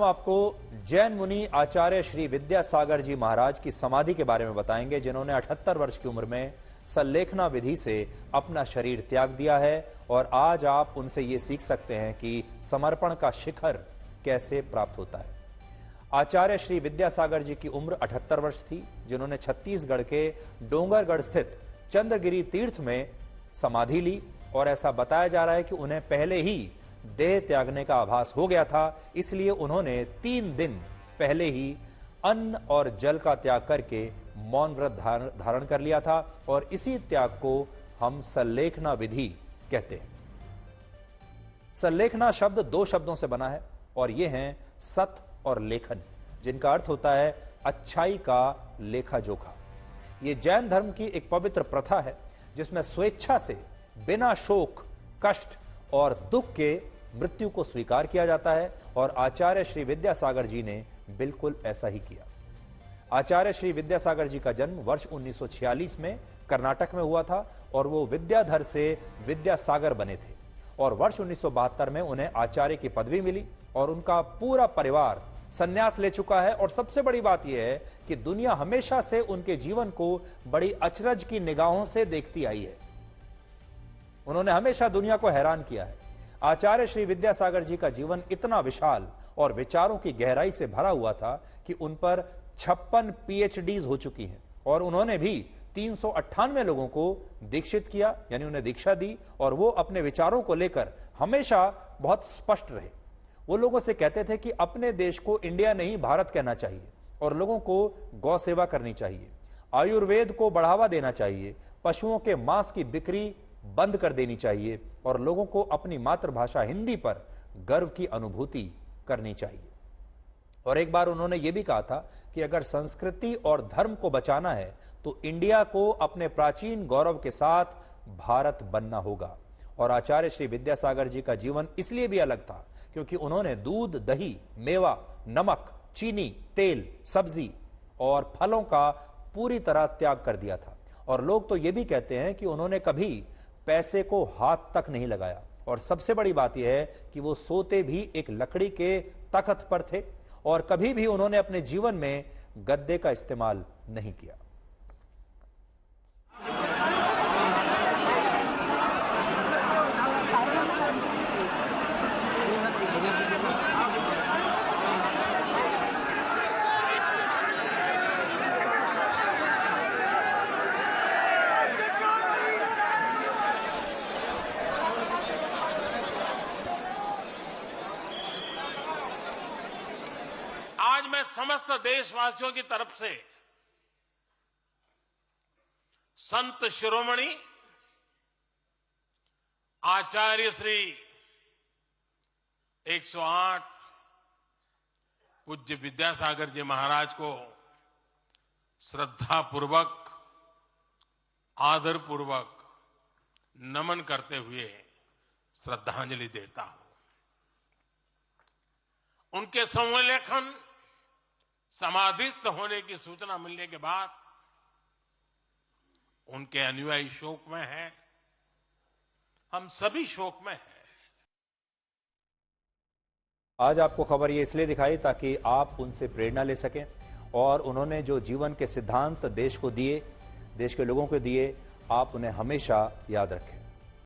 हम आपको जैन मुनि आचार्य श्री विद्यासागर जी महाराज की समाधि के बारे में बताएंगे, जिन्होंने 78 वर्ष की उम्र में सल्लेखना विधि से अपना शरीर त्याग दिया है। और आज आप उनसे ये सीख सकते हैं कि समर्पण का शिखर कैसे प्राप्त होता है। आचार्य श्री विद्यासागर जी की उम्र 78 वर्ष थी, जिन्होंने छत्तीसगढ़ के डोंगरगढ़ स्थित चंद्रगिरी तीर्थ में समाधि ली। और ऐसा बताया जा रहा है कि उन्हें पहले ही देह त्यागने का आभास हो गया था, इसलिए उन्होंने 3 दिन पहले ही अन्न और जल का त्याग करके मौन व्रत धारण कर लिया था। और इसी त्याग को हम सल्लेखना विधि कहते हैं। सल्लेखना शब्द 2 शब्दों से बना है और ये हैं सत और लेखन, जिनका अर्थ होता है अच्छाई का लेखा जोखा। ये जैन धर्म की एक पवित्र प्रथा है, जिसमें स्वेच्छा से बिना शोक, कष्ट और दुख के मृत्यु को स्वीकार किया जाता है। और आचार्य श्री विद्यासागर जी ने बिल्कुल ऐसा ही किया। आचार्य श्री विद्यासागर जी का जन्म वर्ष 1946 में कर्नाटक में हुआ था और वो विद्याधर से विद्यासागर बने थे। और वर्ष 1972 में उन्हें आचार्य की पदवी मिली और उनका पूरा परिवार संन्यास ले चुका है। और सबसे बड़ी बात यह है कि दुनिया हमेशा से उनके जीवन को बड़ी अचरज की निगाहों से देखती आई है। उन्होंने हमेशा दुनिया को हैरान किया है। आचार्य श्री विद्यासागर जी का जीवन इतना विशाल और विचारों की गहराई से भरा हुआ था कि उन पर 56 PhDs हो चुकी हैं। और उन्होंने भी 398 लोगों को दीक्षित किया, यानी उन्हें दीक्षा दी। और वो अपने विचारों को लेकर हमेशा बहुत स्पष्ट रहे। वो लोगों से कहते थे कि अपने देश को इंडिया नहीं भारत कहना चाहिए और लोगों को गौ सेवा करनी चाहिए, आयुर्वेद को बढ़ावा देना चाहिए, पशुओं के मांस की बिक्री बंद कर देनी चाहिए और लोगों को अपनी मातृभाषा हिंदी पर गर्व की अनुभूति करनी चाहिए। और एक बार उन्होंने यह भी कहा था कि अगर संस्कृति और धर्म को बचाना है तो इंडिया को अपने प्राचीन गौरव के साथ भारत बनना होगा। और आचार्य श्री विद्यासागर जी का जीवन इसलिए भी अलग था क्योंकि उन्होंने दूध, दही, मेवा, नमक, चीनी, तेल, सब्जी और फलों का पूरी तरह त्याग कर दिया था। और लोग तो यह भी कहते हैं कि उन्होंने कभी पैसे को हाथ तक नहीं लगाया। और सबसे बड़ी बात यह है कि वो सोते भी एक लकड़ी के तख्त पर थे और कभी भी उन्होंने अपने जीवन में गद्दे का इस्तेमाल नहीं किया। आज मैं समस्त देशवासियों की तरफ से संत शिरोमणि आचार्य श्री 108 पूज्य विद्यासागर जी महाराज को श्रद्धापूर्वक, आदरपूर्वक नमन करते हुए श्रद्धांजलि देता हूं। उनके संलेखन समाधिस्थ होने की सूचना मिलने के बाद उनके अनुयायी शोक में हैं, हम सभी शोक में हैं। आज आपको खबर ये इसलिए दिखाई ताकि आप उनसे प्रेरणा ले सकें और उन्होंने जो जीवन के सिद्धांत देश को दिए, देश के लोगों को दिए, आप उन्हें हमेशा याद रखें।